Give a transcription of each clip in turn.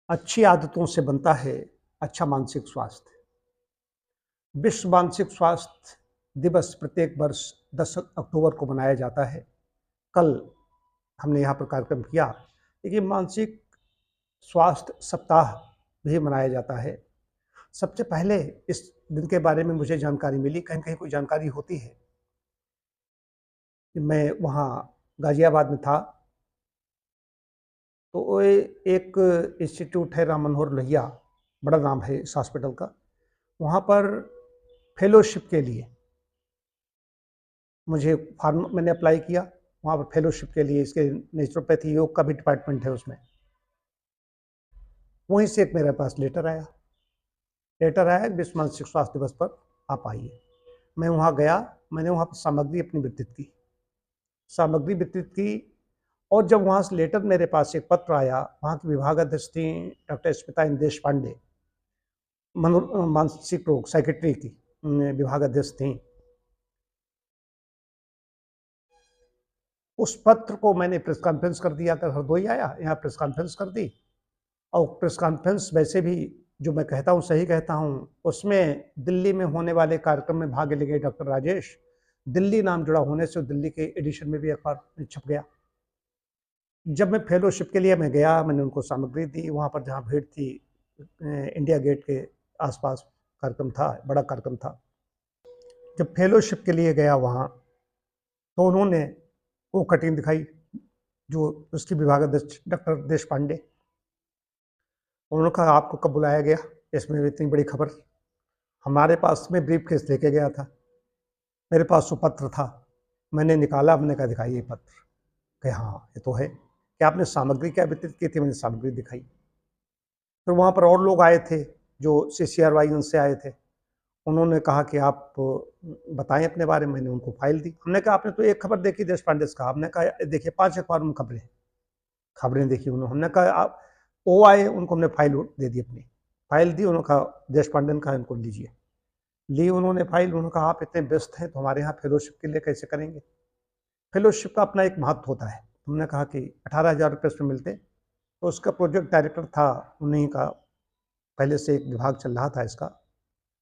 अच्छी आदतों से बनता है अच्छा मानसिक स्वास्थ्य। विश्व मानसिक स्वास्थ्य दिवस प्रत्येक वर्ष 10 अक्टूबर को मनाया जाता है। कल हमने यहाँ पर कार्यक्रम किया। देखिए, मानसिक स्वास्थ्य सप्ताह भी मनाया जाता है। सबसे पहले इस दिन के बारे में मुझे जानकारी मिली, कहीं न कहीं कोई जानकारी होती है। मैं वहाँ गाज़ियाबाद में था, तो वो एक इंस्टीट्यूट है राम मनोहर लोहिया, बड़ा नाम है इस हॉस्पिटल का। वहाँ पर फेलोशिप के लिए मुझे फॉर्म मैंने अप्लाई किया। वहाँ पर फेलोशिप के लिए इसके नेचुरोपैथी योग का भी डिपार्टमेंट है उसमें। वहीं से एक मेरे पास लेटर आया विश्व मानसिक स्वास्थ्य दिवस पर आप आइए। मैं वहाँ गया, मैंने वहाँ पर सामग्री अपनी वितरित की और जब वहाँ से लेटर मेरे पास एक पत्र आया, वहाँ की विभागाध्यक्ष थी डॉक्टर स्मिता इंदेश पांडे, मानसिक रोग साइकेट्री की विभागाध्यक्ष थी। उस पत्र को मैंने प्रेस कॉन्फ्रेंस कर दिया, कर हरदोई आया, यहाँ प्रेस कॉन्फ्रेंस कर दी। और प्रेस कॉन्फ्रेंस वैसे भी जो मैं कहता हूँ सही कहता हूँ। उसमें दिल्ली में होने वाले कार्यक्रम में भाग ले गए डॉक्टर राजेश। दिल्ली नाम जुड़ा होने से दिल्ली के एडिशन में भी अखबार में छप गया। जब मैं फेलोशिप के लिए मैं गया, मैंने उनको सामग्री दी। वहाँ पर जहाँ भीड़ थी, इंडिया गेट के आसपास कार्यक्रम था, बड़ा कार्यक्रम था। जब फेलोशिप के लिए गया वहाँ, तो उन्होंने वो कटिंग दिखाई जो उसकी विभागाध्यक्ष डॉक्टर देश पांडे। उन्होंने कहा आपको कब बुलाया गया, इसमें इतनी बड़ी खबर। हमारे पास में ब्रीफ केस लेके गया था, मेरे पास वो पत्र था, मैंने निकाला, मैंने कहा दिखाइए पत्र। कहे हाँ ये तो है। कि आपने सामग्री क्या वितरित की थी? मैंने सामग्री दिखाई। फिर वहाँ पर और लोग आए थे जो CCRY से आए थे। उन्होंने कहा कि आप बताएं अपने बारे में। मैंने उनको फाइल दी। हमने कहा आपने तो एक खबर देखी देश पांडे से। हमने कहा देखिए 5 अखबार में खबरें देखी उन्होंने। हमने कहा आप वो आए, उनको हमने फाइल दे दी, अपनी फाइल दी। उन्होंने कहा देश पांडे ने कहा इनको लीजिए। ली उन्होंने फाइल। उन्होंने कहा आप इतने व्यस्त हैं तो हमारे यहाँ फेलोशिप के लिए कैसे करेंगे? फेलोशिप का अपना एक महत्व होता है। हमने कहा कि 18,000 रुपये उसमें मिलते। तो उसका प्रोजेक्ट डायरेक्टर था उन्हीं का, पहले से एक विभाग चल रहा था इसका,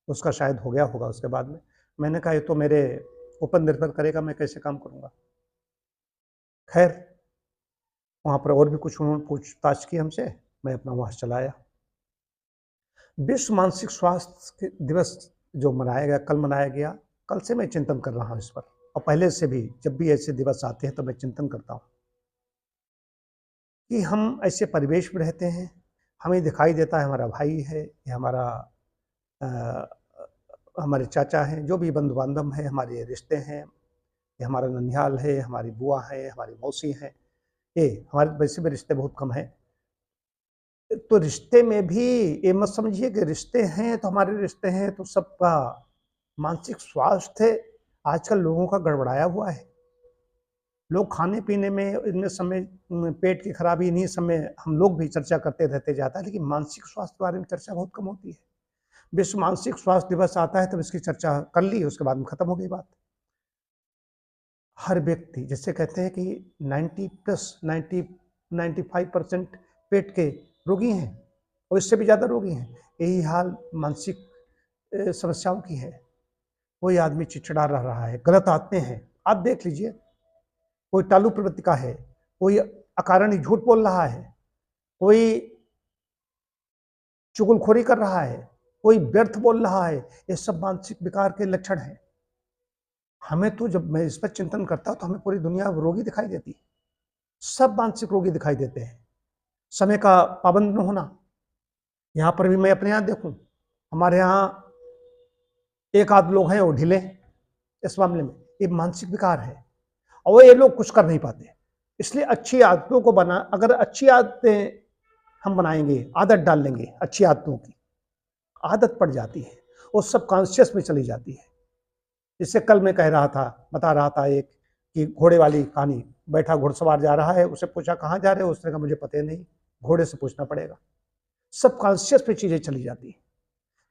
उसका शायद हो गया होगा उसके बाद में। मैंने कहा ये तो मेरे ऊपर निर्भर करेगा, मैं कैसे काम करूँगा। खैर, वहाँ पर और भी कुछ उन्होंने पूछताछ की हमसे, मैं अपना वहाँ चला आया। विश्व मानसिक स्वास्थ्य दिवस जो मनाया गया, कल मनाया गया, कल से मैं चिंतन कर रहा हूँ इस पर। और पहले से भी जब भी ऐसे दिवस आते हैं तो मैं चिंतन करता हूँ कि हम ऐसे परिवेश में रहते हैं, हमें दिखाई देता है हमारा भाई है या हमारे चाचा हैं, जो भी बंधु बांधव हैं, हमारे रिश्ते हैं, ये हमारा ननिहाल है, हमारी बुआ है, हमारी मौसी है, ये हमारे वैसे भी रिश्ते बहुत कम हैं। तो रिश्ते में भी ये मत समझिए कि रिश्ते हैं तो हमारे रिश्ते हैं तो सबका मानसिक स्वास्थ्य आजकल लोगों का गड़बड़ाया हुआ है। लोग खाने पीने में इतने समय पेट की खराबी, इन्हीं समय हम लोग भी चर्चा करते रहते जाता है, लेकिन मानसिक स्वास्थ्य के बारे में चर्चा बहुत कम होती है। विश्व मानसिक स्वास्थ्य दिवस आता है तब इसकी चर्चा कर ली, उसके बाद में खत्म हो गई बात। हर व्यक्ति, जिससे कहते हैं कि 95% पेट के रोगी हैं और इससे भी ज़्यादा रोगी हैं। यही हाल मानसिक समस्याओं की है। कोई आदमी चिड़चिड़ा रह रहा है, गलत आदतें हैं, आप देख लीजिए। कोई टालू प्रवृत्ति का है, कोई अकारण ही झूठ बोल रहा है, कोई चुगलखोरी कर रहा है, कोई व्यर्थ बोल रहा है। ये सब मानसिक विकार के लक्षण हैं। हमें तो जब मैं इस पर चिंतन करता हूँ तो हमें पूरी दुनिया रोगी दिखाई देती है। सब मानसिक रोगी दिखाई देते हैं। समय का पाबंद न होना, यहाँ पर भी मैं अपने यहाँ देखूं, हमारे यहाँ एक आध लोग हैं वो ढीले इस मामले में, ये मानसिक विकार है और ये लोग कुछ कर नहीं पाते। इसलिए अच्छी आदतों को अगर अच्छी आदतें हम बनाएंगे, आदत डाल लेंगे, अच्छी आदतों की आदत पड़ जाती है, वो सब कॉन्शियस में चली जाती है। जिससे कल मैं बता रहा था एक कि घोड़े वाली कहानी। बैठा घुड़सवार जा रहा है, उसे पूछा कहाँ जा रहे हो? उसने कहा मुझे पता नहीं, घोड़े से पूछना पड़ेगा। सब कॉन्शियस पे चीजें चली जाती है।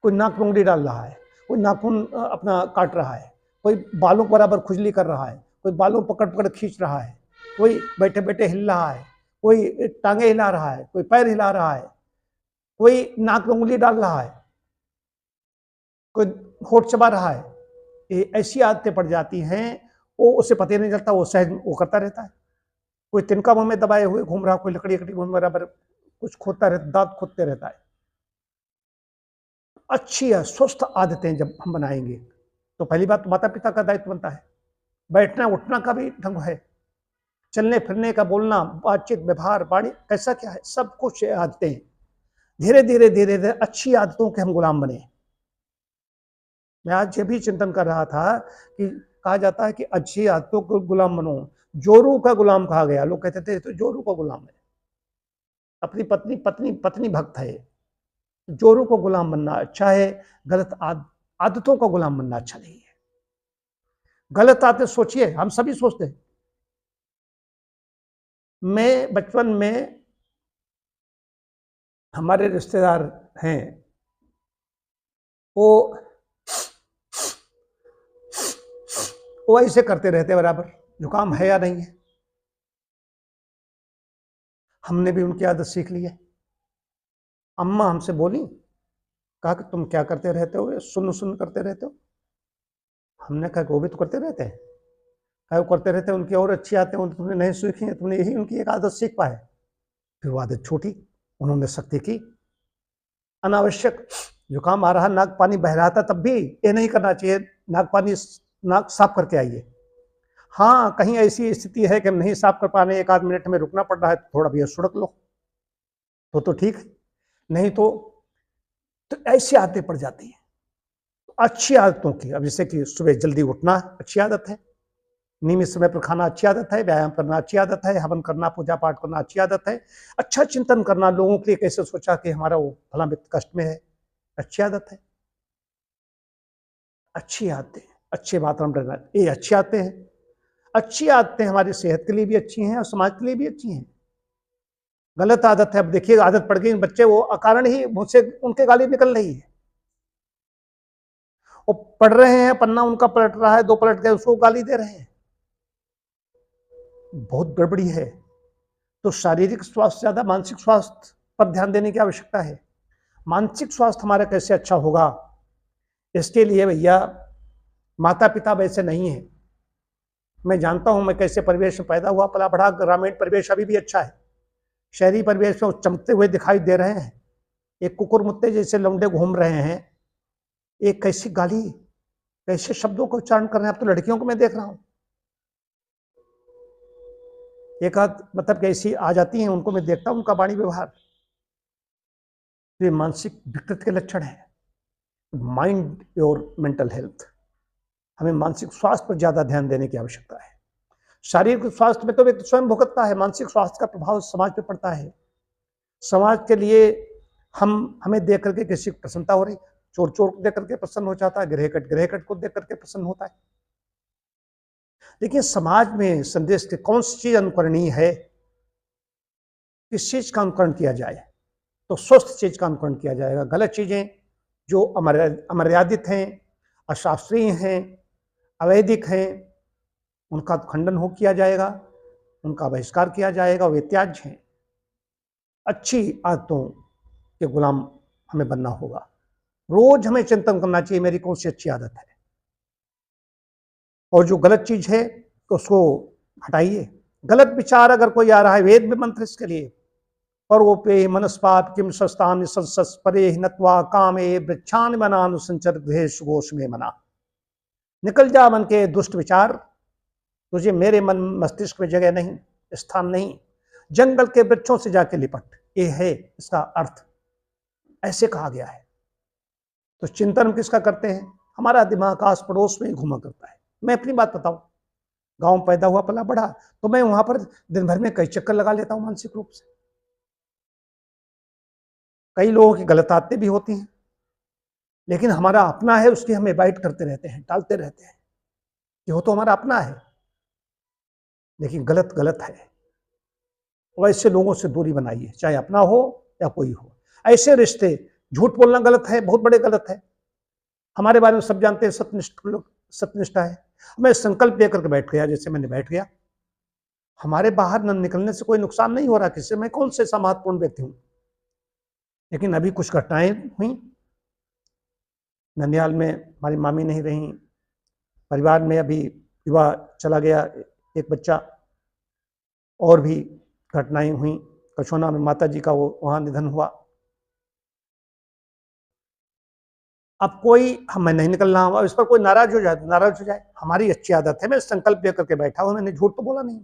कोई नाक मुंगड़ी डाल रहा है, कोई नाखून अपना काट रहा है, कोई बालों बराबर खुजली कर रहा है, कोई बालों पकड़ पकड़ खींच रहा है, कोई बैठे बैठे हिल रहा है, कोई टांगे हिला रहा है, कोई पैर हिला रहा है। कोई नाक में उंगली डाल रहा है, कोई होठ चबा रहा है, ये ऐसी आदतें पड़ जाती हैं, वो उसे पता ही नहीं चलता, वो सहज वो करता रहता है। कोई तिनका मुंह में दबाए हुए घूम रहा, कोई लकड़ी लकड़ी घूम बराबर कुछ खोदता रहता, दांत खोदते रहता है। अच्छी है स्वस्थ आदतें जब हम बनाएंगे तो पहली बात तो माता पिता का दायित्व बनता है, बैठना उठना का भी ढंग है, चलने फिरने का, बोलना, बातचीत, व्यवहार, वाणी कैसा क्या है, सब कुछ आदतें। धीरे धीरे धीरे धीरे अच्छी आदतों के हम गुलाम बने। मैं आज ये भी चिंतन कर रहा था कि कहा जाता है कि अच्छी आदतों को गुलाम बनो। जोरू का गुलाम कहा गया, लोग कहते थे तो जोरू का गुलाम है, अपनी पत्नी पत्नी पत्नी भक्त है। जोरू को गुलाम बनना अच्छा है, गलत आदतों का गुलाम बनना अच्छा नहीं है। गलत आदतें सोचिए, हम सभी सोचते हैं। मैं बचपन में, हमारे रिश्तेदार हैं, वो ऐसे करते रहते बराबर, जुकाम है या नहीं है। हमने भी उनकी आदत सीख ली है। अम्मा हमसे बोली, कहा कि तुम क्या करते रहते हो, सुन सुन करते रहते हो। हमने कहा कि वो भी तो करते रहते हैं। कहा वो करते रहते हैं, उनकी और अच्छी आदतें तुमने नहीं सीखी है, तुमने यही उनकी एक आदत सीख पाए। फिर वो आदत छूटी, उन्होंने सख्ती की। अनावश्यक जुकाम आ रहा, नाक पानी बह रहा था, तब भी ये नहीं करना चाहिए, नाक साफ करके आइए। हाँ, कहीं ऐसी स्थिति है कि हम नहीं साफ कर पा रहे, एक आध मिनट में रुकना पड़ रहा है, थोड़ा भी सुड़क लो तो ठीक है, नहीं तो ऐसी आदतें पड़ जाती हैं। अच्छी आदतों की, अब जैसे कि सुबह जल्दी उठना अच्छी आदत है, नियमित समय पर खाना अच्छी आदत है, व्यायाम करना अच्छी आदत है, हवन करना, पूजा पाठ करना अच्छी आदत है, अच्छा चिंतन करना, लोगों के लिए कैसे सोचा कि हमारा वो फला व्यक्ति कष्ट में है, अच्छी आदत है। अच्छी आदतें, अच्छे वातावरण रहना, ये अच्छी आदतें हैं। अच्छी आदतें हमारी सेहत के लिए भी अच्छी हैं और समाज के लिए भी अच्छी हैं। गलत आदत है, अब देखिए आदत पड़ गई, बच्चे वो अकारण ही मुझसे उनके गाली निकल रही है, वो पढ़ रहे हैं, पन्ना उनका पलट रहा है, 2 पलट गए, उसको गाली दे रहे हैं, बहुत गड़बड़ी है। तो शारीरिक स्वास्थ्य ज्यादा मानसिक स्वास्थ्य पर ध्यान देने की आवश्यकता है। मानसिक स्वास्थ्य हमारा कैसे अच्छा होगा, इसके लिए भैया माता पिता वैसे नहीं है। मैं जानता हूं मैं कैसे परिवेश में पैदा हुआ, पला बढ़ा, ग्रामीण परिवेश अभी भी अच्छा है, शहरी परिवेश में चमकते हुए दिखाई दे रहे हैं। एक कुकुर मुत्ते जैसे लौंडे घूम रहे हैं, एक कैसी गाली, कैसे शब्दों का उच्चारण कर रहे हैं। अब तो लड़कियों को मैं देख रहा हूं, एक आध मतलब कैसी आ जाती हैं, उनको मैं देखता हूं, उनका वाणी व्यवहार, ये मानसिक विकृति के लक्षण है। माइंड योर मेंटल हेल्थ, हमें मानसिक स्वास्थ्य पर ज्यादा ध्यान देने की आवश्यकता है। शारीरिक स्वास्थ्य में तो व्यक्ति स्वयं भुगतता है, मानसिक स्वास्थ्य का प्रभाव समाज पे पड़ता है। समाज के लिए हमें देख करके किसी को प्रसन्नता हो रही, चोर चोर को देख करके प्रसन्न हो जाता है, गृहकट को देख करके प्रसन्न होता है। देखिए समाज में संदेश की कौन सी चीज अनुकरणीय है, किस चीज का अनुकरण किया जाए, तो स्वस्थ चीज का अनुकरण किया जाएगा। गलत चीजें जो अमर्यादित हैं, अशास्त्रीय हैं, अवैधिक हैं, उनका खंडन हो किया जाएगा, उनका बहिष्कार किया जाएगा, वे त्याज्य हैं। अच्छी आदतों के गुलाम हमें बनना होगा। रोज हमें चिंतन करना चाहिए मेरी कौन सी अच्छी आदत है, और जो गलत चीज है तो उसको हटाइए। गलत विचार अगर कोई आ रहा है, वेद में मंत्र इसके लिए, परोपे मनस्पात किम सस्तान संसस परे नत्वा कामे वृक्षान मनानुसंचर गृहेषु घोष में मना। निकल जा मन के दुष्ट विचार, तुझे मेरे मन मस्तिष्क में जगह नहीं, स्थान नहीं, जंगल के वृक्षों से जाके लिपट, ये है इसका अर्थ, ऐसे कहा गया है। तो चिंतन हम किसका करते हैं, हमारा दिमाग आस पड़ोस में ही घुमा करता है। मैं अपनी बात बताऊं, गांव पैदा हुआ पला बढ़ा, तो मैं वहां पर दिन भर में कई चक्कर लगा लेता हूं मानसिक रूप से। कई लोगों की गलत आदतें भी होती हैं, लेकिन हमारा अपना है, उसकी हम एवाइड करते रहते हैं, टालते रहते हैं कि वो तो हमारा अपना है, लेकिन गलत गलत है। वैसे लोगों से दूरी बनाइए, चाहे अपना हो या कोई हो। ऐसे रिश्ते, झूठ बोलना गलत है, बहुत बड़े गलत है। हमारे बारे में सब जानते हैं, सत्यनिष्ठ लोग, सत्यनिष्ठा है। मैं संकल्प लेकर के बैठ गया, जैसे मैंने बैठ गया, हमारे बाहर न निकलने से कोई नुकसान नहीं हो रहा किसी से। मैं कौन से महत्वपूर्ण व्यक्ति हूं, लेकिन अभी कुछ घटनाएं हुई। ननिहाल में हमारी मामी नहीं रही, परिवार में अभी विवाह चला गया एक बच्चा, और भी घटनाएं हुई। कछोना में माता जी का वो वहाँ निधन हुआ। अब कोई मैं नहीं निकलना हुआ, इस पर कोई नाराज हो जाए तो नाराज हो जाए, हमारी अच्छी आदत है। मैं संकल्प लेकर के बैठा हूँ, मैंने झूठ तो बोला नहीं।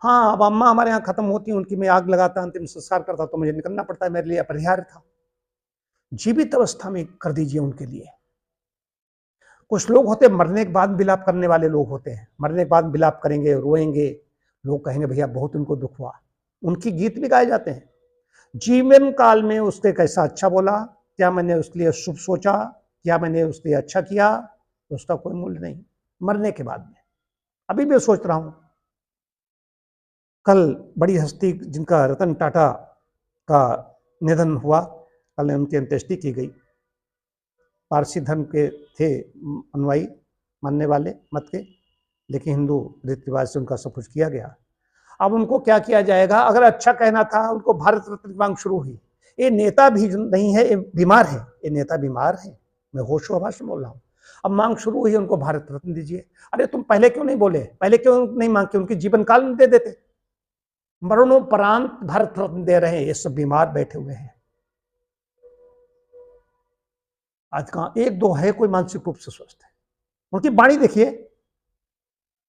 हाँ, अब अम्मा हमारे यहाँ खत्म होती, उनकी मैं आग लगाता, अंतिम संस्कार करता, तो मुझे निकलना पड़ता है, मेरे लिए अपरिहार्य था। जीवित अवस्था में कर दीजिए उनके लिए। कुछ लोग होते मरने के बाद विलाप करने वाले लोग होते हैं, मरने के बाद विलाप करेंगे, रोएंगे, लोग कहेंगे भैया बहुत उनको दुख हुआ, उनकी गीत भी गाए जाते हैं। जीवन काल में उसके कैसा अच्छा बोला, क्या मैंने उसके लिए शुभ सोचा, क्या मैंने उसके लिए अच्छा किया, तो उसका कोई मूल्य नहीं मरने के बाद में। अभी भी सोच रहा हूं, कल बड़ी हस्ती जिनका रतन टाटा का निधन हुआ, कल उनकी अंत्येष्टि की गई। पारसी धर्म के थे अनुयायी, मानने वाले मत के, लेकिन हिंदू रीति रिवाज से उनका सब कुछ किया गया। अब उनको क्या किया जाएगा? अगर अच्छा कहना था, उनको भारत रत्न की मांग शुरू हुई। ये नेता भी नहीं है, ये बीमार है, ये नेता बीमार है, मैं होशो हवास में बोल रहा हूँ। अब मांग शुरू हुई, उनको भारत रत्न दीजिए। अरे तुम पहले क्यों नहीं बोले, पहले क्यों नहीं मांग के उनके जीवन काल में दे देते? मरणोपरांत भारत रत्न दे रहे हैं, ये सब बीमार बैठे हुए हैं। आज कहाँ एक दो है कोई मानसिक रूप से स्वस्थ है। उनकी वाणी देखिए,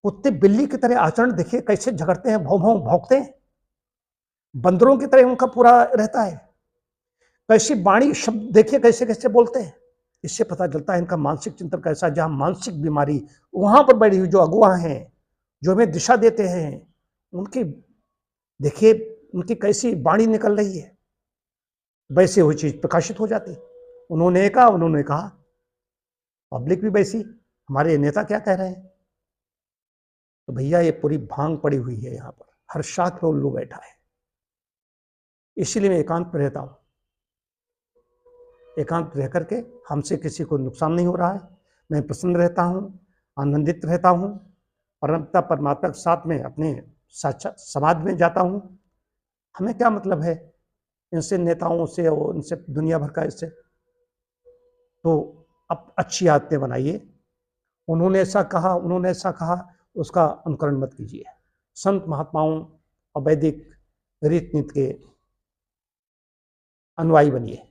कुत्ते बिल्ली की तरह आचरण देखिए, कैसे झगड़ते हैं, भौं भौं भौंकते हैं, बंदरों की तरह उनका पूरा रहता है। कैसी वाणी, शब्द देखिए कैसे कैसे बोलते हैं। इससे पता चलता है इनका मानसिक चिंतन कैसा। जहां मानसिक बीमारी, वहां पर बैठी हुई जो अगुआ हैं, जो हमें दिशा देते हैं, उनकी देखिए उनकी कैसी वाणी निकल रही है, वैसे वो चीज प्रकाशित हो जाती। उन्होंने कहा, पब्लिक भी वैसी, हमारे नेता क्या कह रहे हैं। तो भैया ये पूरी भांग पड़ी हुई है, यहाँ पर हर शाख पे उल्लू बैठा है। इसीलिए मैं एकांत में रहता हूँ, एकांत रह करके हमसे किसी को नुकसान नहीं हो रहा है, मैं प्रसन्न रहता हूँ, आनंदित रहता हूँ, परमपिता परमात्मा के साथ में अपने साक्षात समाज में जाता हूँ। हमें क्या मतलब है इनसे, नेताओं से और इनसे दुनिया भर का इससे। तो अब अच्छी आदतें बनाइए। उन्होंने ऐसा कहा, उन्होंने ऐसा कहा, उसका अनुकरण मत कीजिए। संत महात्माओं और वैदिक रीत नीति के अनुयायी बनिए।